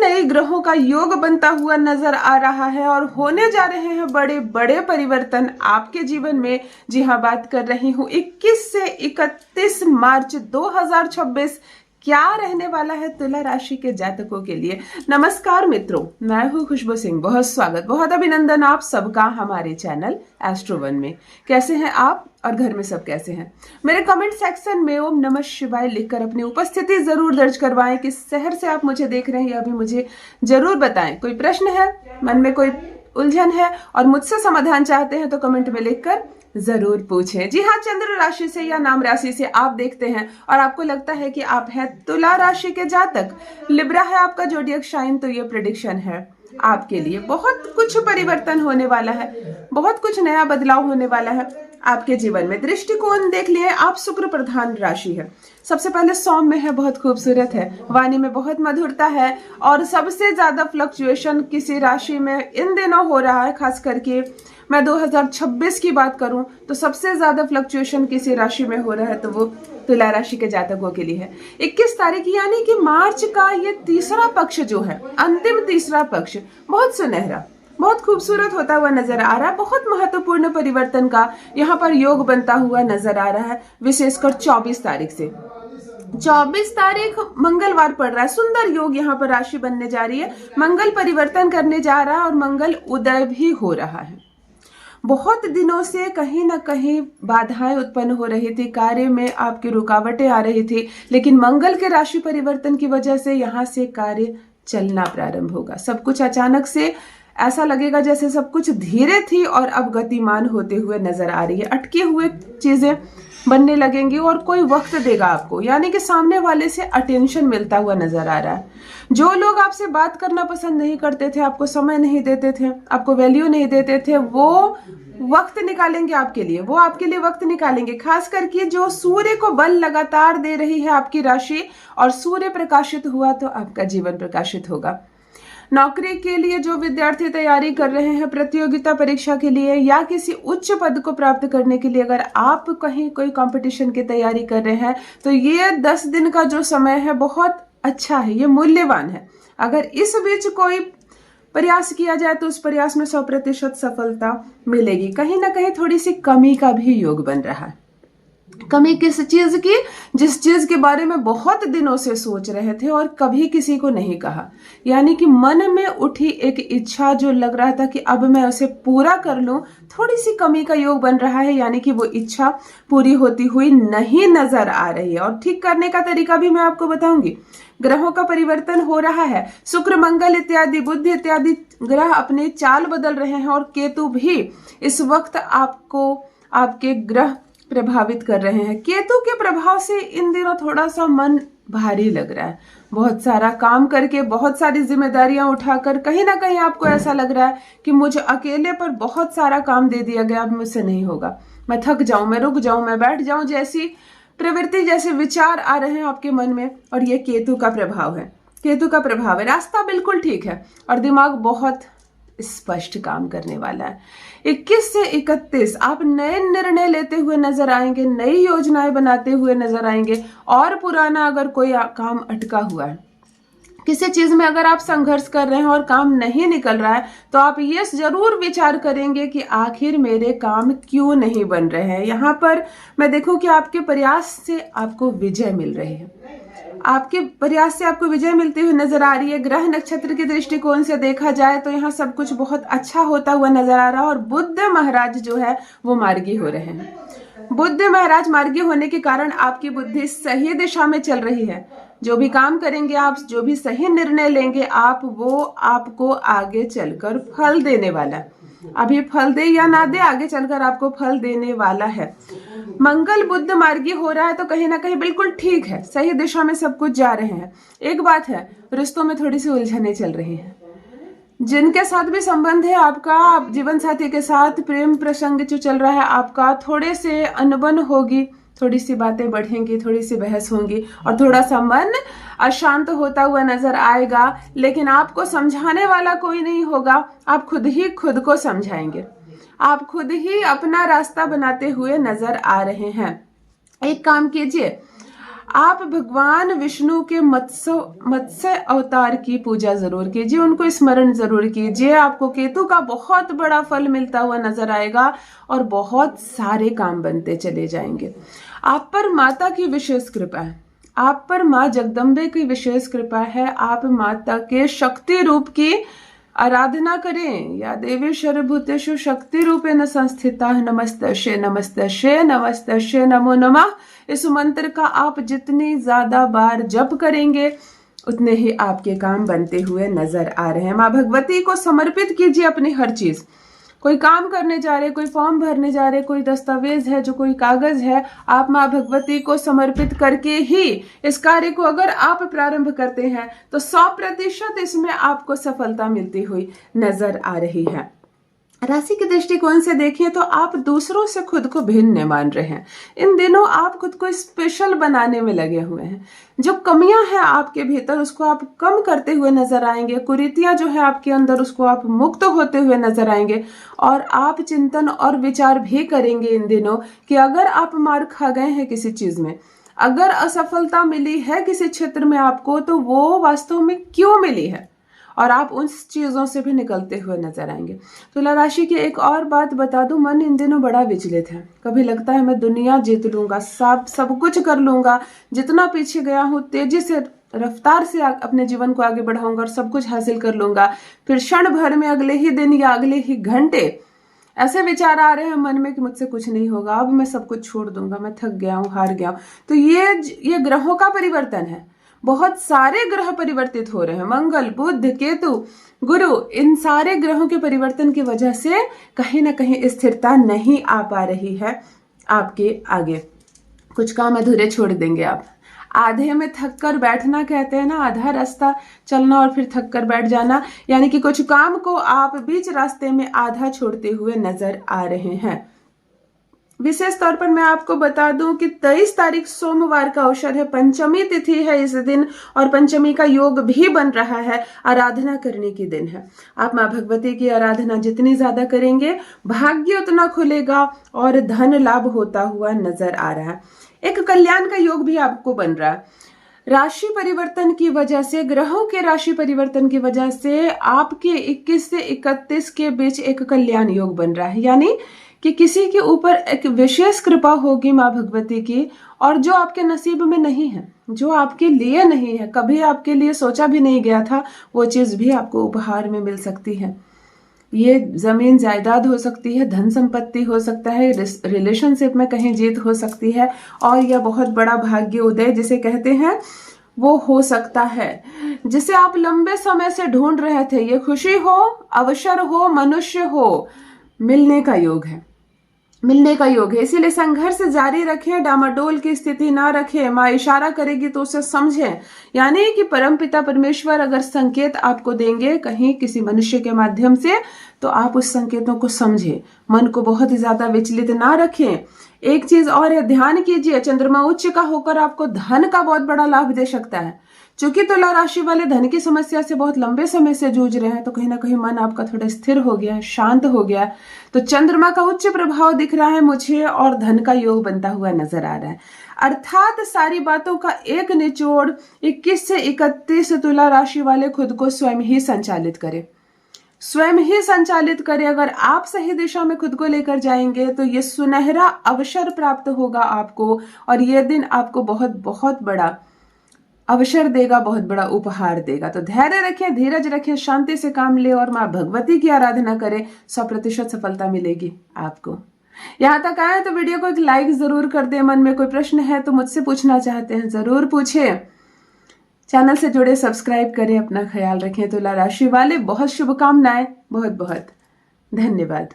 नए ग्रहों का योग बनता हुआ नजर आ रहा है और होने जा रहे हैं बड़े बड़े परिवर्तन आपके जीवन में। जी हाँ, बात कर रही हूँ 21 से 31 मार्च 2026 क्या रहने वाला है तुला राशि के जातकों के लिए। नमस्कार मित्रों, मैं हूँ खुशबू सिंह। बहुत स्वागत, बहुत अभिनंदन आप सबका हमारे चैनल एस्ट्रो वन में। कैसे हैं आप और घर में सब कैसे हैं? मेरे कमेंट सेक्शन में ओम नमः शिवाय लिखकर अपनी उपस्थिति जरूर दर्ज करवाएं। किस शहर से आप मुझे देख रहे हैं यह भी मुझे जरूर बताएं। कोई प्रश्न है, मन में कोई उलझन है और मुझसे समाधान चाहते हैं तो कमेंट में लिखकर जरूर पूछें। जी हाँ, चंद्र राशि से या नाम राशि से आप देखते हैं और आपको लगता है कि आप हैं तुला राशि के जातक, लिब्रा है आपका जोडियक साइन, तो ये प्रेडिक्शन है आपके लिए। बहुत कुछ परिवर्तन होने वाला है, बहुत कुछ नया बदलाव होने वाला है आपके जीवन में। दृष्टिकोण देख लिए, आप शुक्र प्रधान राशि है। सबसे पहले सौम्य है, बहुत खूबसूरत है, वाणी में बहुत मधुरता है और सबसे ज्यादा फ्लक्चुएशन किसी राशि में इन दिनों हो रहा है। खास करके मैं 2026 की बात करूं तो सबसे ज्यादा फ्लक्चुएशन किसी राशि में हो रहा है तो वो तुला राशि के जातकों के लिए है। 21 तारीख यानी कि मार्च का ये तीसरा पक्ष जो है, अंतिम तीसरा पक्ष, बहुत सुनहरा, बहुत खूबसूरत होता हुआ नजर आ रहा है। बहुत महत्वपूर्ण परिवर्तन का यहाँ पर योग बनता हुआ नजर आ रहा है, विशेषकर 24 तारीख से। 24 तारीख मंगलवार पड़ रहा है, सुंदर योग यहाँ पर राशि बनने जा रही है। मंगल परिवर्तन करने जा रहा है और मंगल उदय भी हो रहा है। बहुत दिनों से कहीं ना कहीं बाधाएं उत्पन्न हो रही थी, कार्य में आपकी रुकावटें आ रही थी, लेकिन मंगल के राशि परिवर्तन की वजह से यहाँ से कार्य चलना प्रारंभ होगा। सब कुछ अचानक से ऐसा लगेगा जैसे सब कुछ धीरे थी और अब गतिमान होते हुए नजर आ रही है। अटके हुए चीजें बनने लगेंगी और कोई वक्त देगा आपको, यानी कि सामने वाले से अटेंशन मिलता हुआ नजर आ रहा है। जो लोग आपसे बात करना पसंद नहीं करते थे, आपको समय नहीं देते थे, आपको वैल्यू नहीं देते थे, वो वक्त निकालेंगे आपके लिए, वो आपके लिए वक्त निकालेंगे। खास करके जो सूर्य को बल लगातार दे रही है आपकी राशि, और सूर्य प्रकाशित हुआ तो आपका जीवन प्रकाशित होगा। नौकरी के लिए जो विद्यार्थी तैयारी कर रहे हैं, प्रतियोगिता परीक्षा के लिए या किसी उच्च पद को प्राप्त करने के लिए, अगर आप कहीं कोई कंपटीशन की तैयारी कर रहे हैं तो ये 10 दिन का जो समय है बहुत अच्छा है, ये मूल्यवान है। अगर इस बीच कोई प्रयास किया जाए तो उस प्रयास में 100% सफलता मिलेगी। कहीं ना कहीं थोड़ी सी कमी का भी योग बन रहा है। कमी किस चीज की? जिस चीज के बारे में बहुत दिनों से सोच रहे थे और कभी किसी को नहीं कहा, यानी कि मन में उठी एक इच्छा जो लग रहा था कि अब मैं उसे पूरा कर लूं, थोड़ी सी कमी का योग बन रहा है, यानी कि वो इच्छा पूरी होती हुई नहीं नजर आ रही है। और ठीक करने का तरीका भी मैं आपको बताऊंगी। ग्रहों का परिवर्तन हो रहा है, शुक्र मंगल इत्यादि बुध इत्यादि ग्रह अपने चाल बदल रहे हैं और केतु भी इस वक्त आपको आपके ग्रह प्रभावित कर रहे हैं। केतु के प्रभाव से इन दिनों थोड़ा सा मन भारी लग रहा है। बहुत सारा काम करके, बहुत सारी जिम्मेदारियां उठाकर कहीं ना कहीं आपको ऐसा लग रहा है कि मुझे अकेले पर बहुत सारा काम दे दिया गया, अब मुझसे नहीं होगा, मैं थक जाऊं, मैं रुक जाऊं, मैं बैठ जाऊं, जैसी प्रवृत्ति, जैसे विचार आ रहे हैं आपके मन में। और ये केतु का प्रभाव है, केतु का प्रभाव है। रास्ता बिल्कुल ठीक है और दिमाग बहुत स्पष्ट काम करने वाला है। 21 से 31 आप नए निर्णय लेते हुए नजर आएंगे, नई योजनाएं बनाते हुए नजर आएंगे। और पुराना अगर कोई काम अटका हुआ है, किसी चीज में अगर आप संघर्ष कर रहे हैं और काम नहीं निकल रहा है, तो आप ये जरूर विचार करेंगे कि आखिर मेरे काम क्यों नहीं बन रहे हैं। यहाँ पर मैं देखूं कि आपके प्रयास से आपको विजय मिल रही है, आपके प्रयास से आपको विजय मिलती हुई नजर आ रही है। ग्रह नक्षत्र के दृष्टिकोण से देखा जाए तो यहाँ सब कुछ बहुत अच्छा होता हुआ नजर आ रहा है। और बुध महाराज जो है वो मार्गी हो रहे हैं। बुध महाराज मार्गी होने के कारण आपकी बुद्धि सही दिशा में चल रही है। जो भी काम करेंगे आप, जो भी सही निर्णय लेंगे आप, वो आपको आगे चलकर फल देने वाला है। अभी फल दे या ना दे, आगे चलकर आपको फल देने वाला है। मंगल बुध मार्गी हो रहा है तो कहीं ना कहीं बिल्कुल ठीक है, सही दिशा में सब कुछ जा रहे हैं। एक बात है, रिश्तों में थोड़ी सी उलझने चल रही हैं। जिनके साथ भी संबंध है आपका, आप जीवन साथी के साथ प्रेम प्रसंग जो चल रहा है आपका, थोड़े से अनबन होगी, थोड़ी सी बातें बढ़ेंगी, थोड़ी सी बहस होंगी और थोड़ा सा मन अशांत होता हुआ नजर आएगा। लेकिन आपको समझाने वाला कोई नहीं होगा, आप खुद ही खुद को समझाएंगे, आप खुद ही अपना रास्ता बनाते हुए नजर आ रहे हैं। एक काम कीजिए, आप भगवान विष्णु के मत्स्य अवतार की पूजा जरूर कीजिए, उनको स्मरण जरूर कीजिए। आपको केतु का बहुत बड़ा फल मिलता हुआ नजर आएगा और बहुत सारे काम बनते चले जाएंगे। आप पर माता की विशेष कृपा है, आप पर माँ जगदम्बे की विशेष कृपा है। आप माता के शक्ति रूप की आराधना करें। या देवी सर्वभूतेषु शक्ति रूपेण संस्थिता नमस्तस्यै नमस्तस्यै नमस्तस्यै नमो नमः। इस मंत्र का आप जितनी ज्यादा बार जप करेंगे उतने ही आपके काम बनते हुए नजर आ रहे हैं। माँ भगवती को समर्पित कीजिए अपनी हर चीज। कोई काम करने जा रहे, कोई फॉर्म भरने जा रहे, कोई दस्तावेज है, जो कोई कागज है, आप माँ भगवती को समर्पित करके ही इस कार्य को अगर आप प्रारंभ करते हैं तो 100% इसमें आपको सफलता मिलती हुई नजर आ रही है। राशि के दृष्टिकोण से देखिए तो आप दूसरों से खुद को भिन्न मान रहे हैं। इन दिनों आप खुद को स्पेशल बनाने में लगे हुए हैं। जो कमियां हैं आपके भीतर उसको आप कम करते हुए नजर आएंगे। कुरीतियां जो है आपके अंदर उसको आप मुक्त होते हुए नजर आएंगे। और आप चिंतन और विचार भी करेंगे इन दिनों कि अगर आप मार खा गए हैं किसी चीज में, अगर असफलता मिली है किसी क्षेत्र में आपको, तो वो वास्तव में क्यों मिली है, और आप उन चीजों से भी निकलते हुए नजर आएंगे। तुला राशि की एक और बात बता दूं, मन इन दिनों बड़ा विचलित है। कभी लगता है मैं दुनिया जीत लूंगा, सब कुछ कर लूंगा, जितना पीछे गया हूं तेजी से रफ्तार से अपने जीवन को आगे बढ़ाऊंगा और सब कुछ हासिल कर लूंगा। फिर क्षण भर में, अगले ही दिन या अगले ही घंटे ऐसे विचार आ रहे हैं मन में कि मुझसे कुछ नहीं होगा, अब मैं सब कुछ छोड़ दूंगा, मैं थक गया हूं, हार गया हूं। तो ये ग्रहों का परिवर्तन है। बहुत सारे ग्रह परिवर्तित हो रहे हैं। मंगल, बुध, केतु, गुरु, इन सारे ग्रहों के परिवर्तन की वजह से कहीं ना कहीं स्थिरता नहीं आ पा रही है आपके आगे। कुछ काम अधूरे छोड़ देंगे आप। आधे में थक कर बैठना कहते हैं ना, आधा रास्ता चलना और फिर थक कर बैठ जाना, यानी कि कुछ काम को आप बीच रास्ते में आधा छोड़ते हुए नजर आ रहे हैं। विशेष तौर पर मैं आपको बता दूं कि 23 तारीख सोमवार का अवसर है, पंचमी तिथि है इस दिन, और पंचमी का योग भी बन रहा है। आराधना करने की दिन है। आप माँ भगवती की आराधना जितनी ज्यादा करेंगे भाग्य उतना खुलेगा और धन लाभ होता हुआ नजर आ रहा है। एक कल्याण का योग भी आपको बन रहा है। राशि परिवर्तन की वजह से, ग्रहों के राशि परिवर्तन की वजह से आपके 21 से 31 के बीच एक कल्याण योग बन रहा है। यानी कि किसी के ऊपर एक विशेष कृपा होगी माँ भगवती की, और जो आपके नसीब में नहीं है, जो आपके लिए नहीं है, कभी आपके लिए सोचा भी नहीं गया था, वो चीज भी आपको उपहार में मिल सकती है। ये जमीन जायदाद हो सकती है, धन संपत्ति हो सकता है, रिलेशनशिप में कहीं जीत हो सकती है, और यह बहुत बड़ा भाग्य उदय जिसे कहते हैं वो हो सकता है, जिसे आप लंबे समय से ढूंढ रहे थे। ये खुशी हो, अवसर हो, मनुष्य हो, मिलने का योग है, मिलने का योग है। इसीलिए संघर्ष जारी रखें, डामाडोल की स्थिति ना रखें। माँ इशारा करेगी तो उसे समझें। यानी कि परमपिता परमेश्वर अगर संकेत आपको देंगे कहीं किसी मनुष्य के माध्यम से, तो आप उस संकेतों को समझें, मन को बहुत ही ज्यादा विचलित ना रखें। एक चीज और है, ध्यान कीजिए, चंद्रमा उच्च का होकर आपको धन का बहुत बड़ा लाभ दे सकता है। चूंकि तुला राशि वाले धन की समस्या से बहुत लंबे समय से जूझ रहे हैं, तो कहीं ना कहीं मन आपका थोड़ा स्थिर हो गया है, शांत हो गया। तो चंद्रमा का उच्च प्रभाव दिख रहा है मुझे, और धन का योग बनता हुआ नजर आ रहा है। अर्थात सारी बातों का एक निचोड़ 21 से 31 तुला राशि वाले खुद को स्वयं ही संचालित करें, स्वयं ही संचालित करें। अगर आप सही दिशा में खुद को लेकर जाएंगे तो ये सुनहरा अवसर प्राप्त होगा आपको, और ये दिन आपको बहुत बहुत बड़ा अवसर देगा, बहुत बड़ा उपहार देगा। तो धैर्य रखें, धीरज रखें, शांति से काम ले और माँ भगवती की आराधना करें। 100% सफलता मिलेगी आपको। यहाँ तक आए तो वीडियो को एक लाइक जरूर कर दें। मन में कोई प्रश्न है तो मुझसे पूछना चाहते हैं जरूर पूछें। चैनल से जुड़े सब्सक्राइब करें। अपना ख्याल रखें। तुला राशि वाले बहुत शुभकामनाएं, बहुत बहुत धन्यवाद।